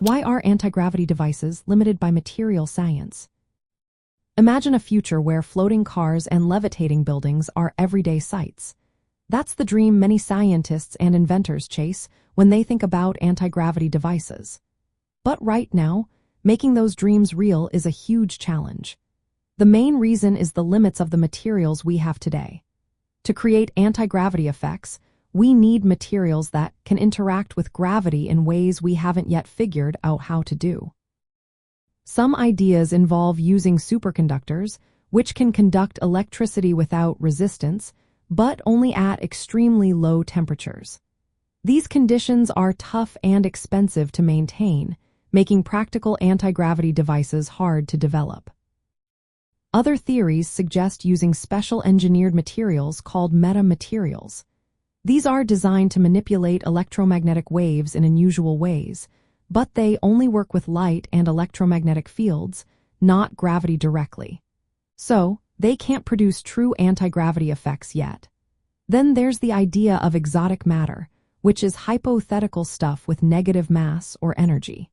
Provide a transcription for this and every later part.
Why are anti-gravity devices limited by material science? Imagine a future where floating cars and levitating buildings are everyday sights. That's the dream many scientists and inventors chase when they think about anti-gravity devices. But right now, making those dreams real is a huge challenge. The main reason is the limits of the materials we have today. To create anti-gravity effects, we need materials that can interact with gravity in ways we haven't yet figured out how to do. Some ideas involve using superconductors, which can conduct electricity without resistance, but only at extremely low temperatures. These conditions are tough and expensive to maintain, making practical anti-gravity devices hard to develop. Other theories suggest using special engineered materials called metamaterials. These are designed to manipulate electromagnetic waves in unusual ways, but they only work with light and electromagnetic fields, not gravity directly. So, they can't produce true anti-gravity effects yet. Then there's the idea of exotic matter, which is hypothetical stuff with negative mass or energy.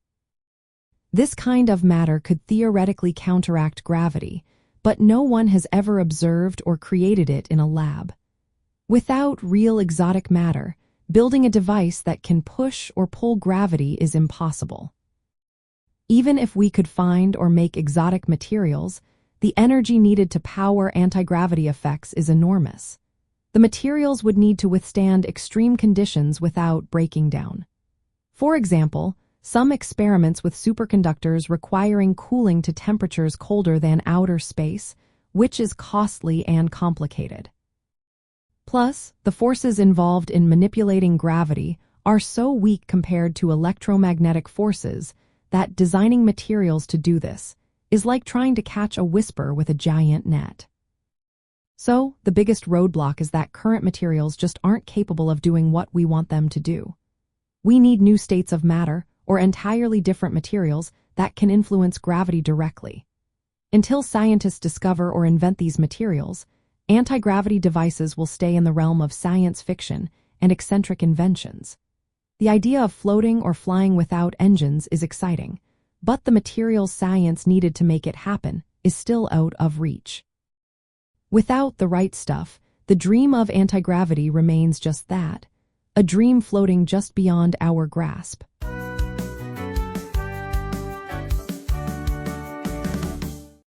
This kind of matter could theoretically counteract gravity, but no one has ever observed or created it in a lab. Without real exotic matter, building a device that can push or pull gravity is impossible. Even if we could find or make exotic materials, the energy needed to power anti-gravity effects is enormous. The materials would need to withstand extreme conditions without breaking down. For example, some experiments with superconductors requiring cooling to temperatures colder than outer space, which is costly and complicated. Plus, the forces involved in manipulating gravity are so weak compared to electromagnetic forces that designing materials to do this is like trying to catch a whisper with a giant net. So, the biggest roadblock is that current materials just aren't capable of doing what we want them to do. We need new states of matter, or entirely different materials that can influence gravity directly. Until scientists discover or invent these materials, anti-gravity devices will stay in the realm of science fiction and eccentric inventions. The idea of floating or flying without engines is exciting, but the materials science needed to make it happen is still out of reach. Without the right stuff, the dream of anti-gravity remains just that, a dream floating just beyond our grasp.